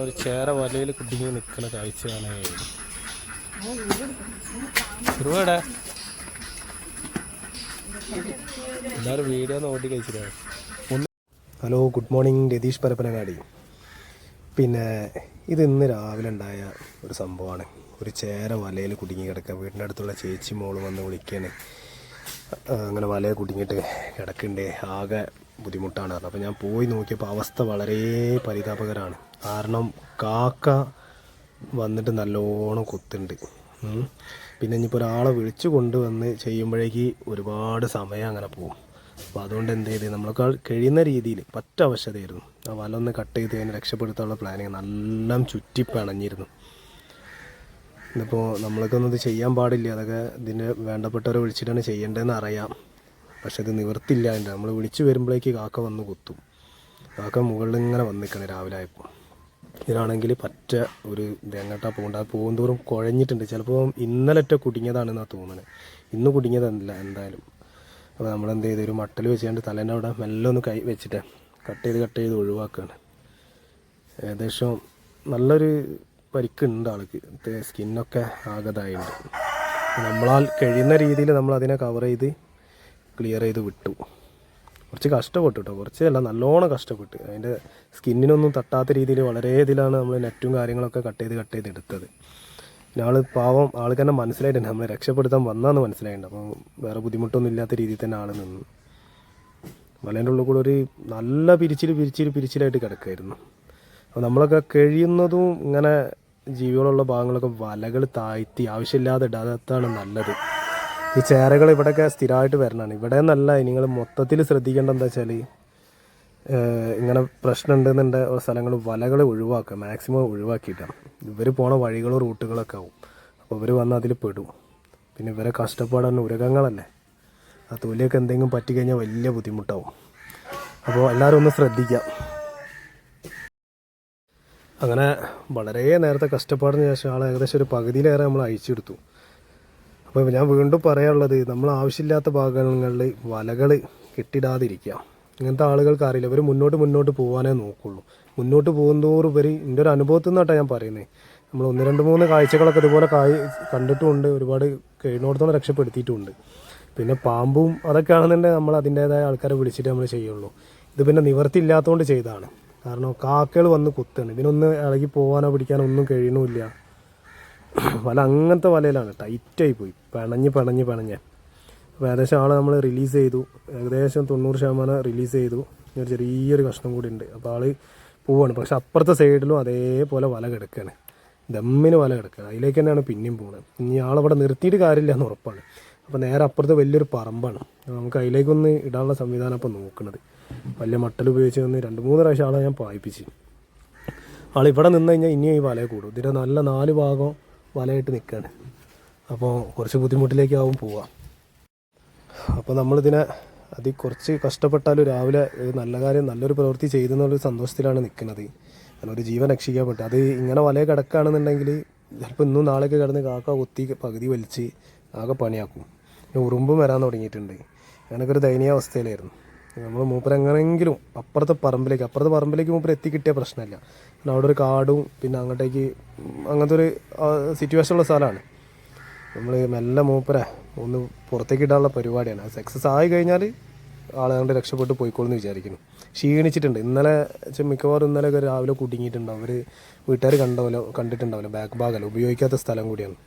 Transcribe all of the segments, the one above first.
ഒരു ചേര വലയിൽ കുടുങ്ങി നിൽക്കുന്ന കാഴ്ചയാണ്. ഒരുപാട് എല്ലാവരും വീഡിയോ ഒന്ന് ഓടി കഴിച്ചിട്ടാണ്. Hello, good morning. Ratheesh Parappanangadi. പിന്നെ ഇത് ഇന്ന് രാവിലെ ഉണ്ടായ ഒരു സംഭവമാണ്. ഒരു ചേര വലയിൽ കുടുങ്ങി കിടക്കുക. വീടിൻ്റെ അടുത്തുള്ള ചേച്ചി മോള് വന്ന് വിളിക്കുകയാണ്. അങ്ങനെ വലയിൽ കുടുങ്ങിയിട്ട് കിടക്കണ്ടേ, ആകെ ബുദ്ധിമുട്ടാണ് പറഞ്ഞത്. അപ്പോൾ ഞാൻ പോയി നോക്കിയപ്പോൾ അവസ്ഥ വളരെ പരിതാപകരമാണ്. കാരണം കാക്ക വന്നിട്ട് നല്ലോണം കുത്തുണ്ട്. പിന്നെ ഇനിയിപ്പോൾ ഒരാളെ വിളിച്ചു കൊണ്ടുവന്ന് ചെയ്യുമ്പോഴേക്ക് ഒരുപാട് സമയം അങ്ങനെ പോകും. അപ്പോൾ അതുകൊണ്ട് എന്ത് ചെയ്ത് നമ്മളൊക്കെ കഴിയുന്ന രീതിയിൽ പറ്റ ആവശ്യതയായിരുന്നു. ആ വല ഒന്ന് കട്ട് ചെയ്ത് അതിനെ രക്ഷപ്പെടുത്താനുള്ള പ്ലാനിങ് നല്ല ചുറ്റി പിണഞ്ഞിരുന്നു. ഇന്നിപ്പോൾ നമ്മൾക്ക് ഒന്നും ഇത് ചെയ്യാൻ പാടില്ല. അതൊക്കെ ഇതിന് വേണ്ടപ്പെട്ടവരെ വിളിച്ചിട്ടാണ് ചെയ്യേണ്ടതെന്ന് അറിയാം. പക്ഷെ ഇത് നിവർത്തില്ലാണ്ട് നമ്മൾ വിളിച്ചു വരുമ്പോഴേക്ക് കാക്ക വന്ന് കുത്തും. കാക്ക മുകളിൽ ഇങ്ങനെ വന്ന് നിൽക്കണം രാവിലെ ആയപ്പോൾ. ഇതിനാണെങ്കിൽ പറ്റ ഒരു ഇതെങ്ങോട്ടാ പോകേണ്ട, അത് പോകുന്തോറും കുഴഞ്ഞിട്ടുണ്ട്. ചിലപ്പോൾ ഇന്നലറ്റ കുടുങ്ങിയതാണെന്നാണ് തോന്നുന്നത്. ഇന്ന് കുടുങ്ങിയതല്ല എന്തായാലും. അപ്പോൾ നമ്മളെന്ത് ചെയ്ത് ഒരു മട്ടൽ വെച്ചുകൊണ്ട് തലേൻ്റെ അവിടെ മെല്ലെ ഒന്ന് കൈ വെച്ചിട്ട് കട്ട് ചെയ്ത് ഒഴിവാക്കുകയാണ്. ഏകദേശം നല്ലൊരു പരിക്കുണ്ട് ആൾക്ക്. സ്കിന്നൊക്കെ ആകതായിട്ടുണ്ട്. നമ്മളാൽ കഴിയുന്ന രീതിയിൽ നമ്മൾ അതിനെ കവർ ചെയ്ത് ക്ലിയർ ചെയ്ത് വിട്ടു. കുറച്ച് കഷ്ടപ്പെട്ടു കേട്ടോ, കുറച്ചല്ല നല്ലോണം കഷ്ടപ്പെട്ടു. അതിൻ്റെ സ്കിന്നിനൊന്നും തട്ടാത്ത രീതിയിൽ വളരെ ഇതിലാണ് നമ്മൾ നെറ്റും കാര്യങ്ങളൊക്കെ കട്ട് ചെയ്ത് എടുത്തത്. പിന്നെ ആൾ പാവം, ആൾക്ക് തന്നെ മനസ്സിലായിട്ടുണ്ട് നമ്മൾ രക്ഷപ്പെടുത്താൻ വന്നാന്ന് മനസ്സിലായിട്ടുണ്ട്. അപ്പോൾ വേറെ ബുദ്ധിമുട്ടൊന്നും ഇല്ലാത്ത രീതിയിൽ തന്നെ ആൾ നിന്നു. വലേൻ്റെ ഉള്ളിൽ കൂടെ ഒരു നല്ല പിരിച്ചിലായിട്ട് കിടക്കുമായിരുന്നു. അപ്പോൾ നമ്മളൊക്കെ കഴിയുന്നതും ഇങ്ങനെ ജീവികളുള്ള ഭാഗങ്ങളൊക്കെ വലകൾ താഴ്ത്തി ആവശ്യമില്ലാതെ ഇടാത്തതാണ് നല്ലത്. ഈ ചേരകൾ ഇവിടെയൊക്കെ സ്ഥിരമായിട്ട് വരണതാണ്. ഇവിടെ നല്ല നിങ്ങൾ മൊത്തത്തിൽ ശ്രദ്ധിക്കേണ്ട എന്താ വെച്ചാൽ, ഇങ്ങനെ പ്രശ്നം ഉണ്ടെന്നുണ്ട് സ്ഥലങ്ങൾ വലകൾ ഒഴിവാക്കുക, മാക്സിമം ഒഴിവാക്കിയിട്ടാണ്. ഇവർ പോണ വഴികളും റൂട്ടുകളൊക്കെ ആവും. അപ്പോൾ ഇവർ വന്ന് അതിൽ പെടും. പിന്നെ ഇവരെ കഷ്ടപ്പാടാണ്, ഉരകങ്ങളല്ലേ, ആ തൊലിയൊക്കെ എന്തെങ്കിലും പറ്റിക്കഴിഞ്ഞാൽ വലിയ ബുദ്ധിമുട്ടാവും. അപ്പോൾ എല്ലാവരും ഒന്ന് ശ്രദ്ധിക്കാം. അങ്ങനെ വളരെ നേരത്തെ കഷ്ടപ്പാടിന് ശേഷം ആൾ ഏകദേശം ഒരു പകുതിയിലേറെ നമ്മൾ അയച്ചെടുത്തു. അപ്പോൾ ഞാൻ വീണ്ടും പറയാനുള്ളത്, നമ്മൾ ആവശ്യമില്ലാത്ത ഭാഗങ്ങളിൽ വലകൾ കെട്ടിടാതിരിക്കുക. ഇങ്ങനത്തെ ആളുകൾക്ക് അറിയില്ല, ഇവർ മുന്നോട്ട് പോകാനേ നോക്കുള്ളൂ. മുന്നോട്ട് പോകുന്നതോറും ഇവർ, എൻ്റെ ഒരു അനുഭവത്തിൽ നിന്നാണ് ഞാൻ പറയുന്നത്. നമ്മൾ 1-2-3 കാഴ്ചകളൊക്കെ ഇതുപോലെ കണ്ടിട്ടുമുണ്ട്. ഒരുപാട് കഴിയുന്നിടത്തോളം രക്ഷപ്പെടുത്തിയിട്ടുമുണ്ട്. പിന്നെ പാമ്പും അതൊക്കെ ആണെന്നുണ്ടെങ്കിൽ നമ്മൾ അതിൻ്റേതായ ആൾക്കാരെ വിളിച്ചിട്ട് നമ്മൾ ചെയ്യുള്ളൂ. ഇത് പിന്നെ നിവർത്തിയില്ലാത്തതുകൊണ്ട് ചെയ്തതാണ്. കാരണം കാക്കകൾ വന്ന് കുത്താണ്. ഇതിനൊന്ന് ഇളകി പോകാനോ പിടിക്കാനോ ഒന്നും കഴിയണമില്ല. വല അങ്ങനത്തെ വലയിലാണ്, ടൈറ്റായി പോയി, പിണഞ്ഞ്. അപ്പോൾ ഏകദേശം ആളെ നമ്മൾ റിലീസ് ചെയ്തു. ഏകദേശം 90% റിലീസ് ചെയ്തു. ഒരു ചെറിയൊരു കഷ്ണം കൂടി ഉണ്ട്. അപ്പോൾ ആൾ പോവാണ്. പക്ഷെ അപ്പുറത്തെ സൈഡിലും അതേപോലെ വല കിടക്കുകയാണ്, ദമ്മിന് വല കിടക്കുകയാണ്. അതിലേക്ക് തന്നെയാണ് പിന്നെയും പോകുന്നത്. ഇനി ആളവിടെ നിർത്തിയിട്ട് കാര്യമില്ല എന്ന് ഉറപ്പാണ്. അപ്പോൾ നേരെ അപ്പുറത്ത് വലിയൊരു പറമ്പാണ്. നമുക്ക് അതിലേക്കൊന്ന് ഇടാനുള്ള സംവിധാനം അപ്പോൾ നോക്കുന്നത്. വലിയ മട്ടൽ ഉപയോഗിച്ച് വന്ന് 2-3 പ്രാവശ്യം ആളെ ഞാൻ പായിപ്പിച്ച്. ആളിവിടെ നിന്ന് കഴിഞ്ഞാൽ ഇനിയും ഈ വലയെ കൂടും. ഇതിൻ്റെ നല്ല 4 ഭാഗം വലയിട്ട് നിൽക്കുകയാണ്. അപ്പോൾ കുറച്ച് ബുദ്ധിമുട്ടിലേക്കാവും പോവുക. അപ്പോൾ നമ്മളിതിനെ കുറച്ച് കഷ്ടപ്പെട്ടാലും രാവിലെ ഒരു നല്ല കാര്യം, നല്ലൊരു പ്രവൃത്തി ചെയ്തെന്നുള്ളൊരു സന്തോഷത്തിലാണ് നിൽക്കുന്നത്. കാരണം ഒരു ജീവൻ രക്ഷിക്കാൻ പറ്റും. അത് ഇങ്ങനെ വലയെ കിടക്കുകയാണെന്നുണ്ടെങ്കിൽ ചിലപ്പോൾ ഇന്നും നാളെയൊക്കെ കിടന്ന് കാക്ക കൊത്തി പകുതി വലിച്ച് ആകെ പണിയാക്കും. ഉറുമ്പും വരാൻ തുടങ്ങിയിട്ടുണ്ട്. അങ്ങനെയൊക്കെ ഒരു ദയനീയ അവസ്ഥയിലായിരുന്നു. നമ്മൾ മൂപ്പരെങ്ങനെങ്കിലും അപ്പുറത്തെ പറമ്പിലേക്ക് മൂപ്പർ എത്തിക്കിട്ടിയ പ്രശ്നമില്ല. പിന്നെ അവിടെ ഒരു കാടും പിന്നെ അങ്ങോട്ടേക്ക് അങ്ങനത്തെ ഒരു സിറ്റുവേഷനുള്ള സ്ഥലമാണ്. നമ്മൾ മെല്ലെ മൂപ്പരെ ഒന്ന് പുറത്തേക്ക് ഇടാനുള്ള പരിപാടിയാണ്. അത് സക്സസ് ആയി കഴിഞ്ഞാൽ ആളെ കൊണ്ട് രക്ഷപ്പെട്ട് പോയിക്കോളെന്ന് വിചാരിക്കുന്നു. ക്ഷീണിച്ചിട്ടുണ്ട്. മിക്കവാറും ഇന്നലെയൊക്കെ രാവിലെ കുടുങ്ങിയിട്ടുണ്ടാവും. അവർ വീട്ടുകാർ കണ്ടിട്ടുണ്ടാവില്ല. ബാക്ക് ഭാഗമല്ല, ഉപയോഗിക്കാത്ത സ്ഥലം കൂടിയാണ്.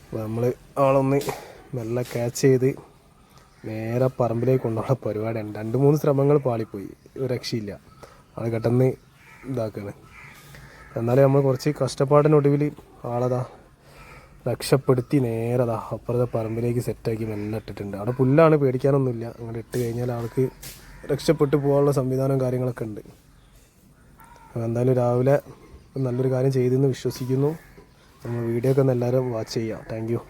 അപ്പോൾ നമ്മൾ ആളൊന്ന് മെല്ലെ ക്യാച്ച് ചെയ്ത് നേരെ പറമ്പിലേക്ക് കൊണ്ടുപോകാനുള്ള പരിപാടിയാണ്. 2-3 ശ്രമങ്ങൾ പാളിപ്പോയി, ഒരു രക്ഷയില്ല. ആൾ പെട്ടെന്ന് ഇതാക്കുകയാണ്. എന്നാലും നമ്മൾ കുറച്ച് കഷ്ടപ്പാടിനൊടുവിൽ ആളതാ രക്ഷപ്പെടുത്തി നേരെ അപ്പുറത്തെ പറമ്പിലേക്ക് സെറ്റാക്കി മെല്ലെ ഇട്ടിട്ടുണ്ട്. അവിടെ പുല്ലാണ്, പേടിക്കാനൊന്നുമില്ല. അങ്ങോട്ട് ഇട്ട് കഴിഞ്ഞാൽ ആൾക്ക് രക്ഷപ്പെട്ടു പോകാനുള്ള സംവിധാനവും കാര്യങ്ങളൊക്കെ ഉണ്ട്. എന്തായാലും രാവിലെ നല്ലൊരു കാര്യം ചെയ്തെന്ന് വിശ്വസിക്കുന്നു. നമ്മൾ വീഡിയോ ഒക്കെ ഒന്ന് എല്ലാവരും വാച്ച് ചെയ്യാം. Thank you.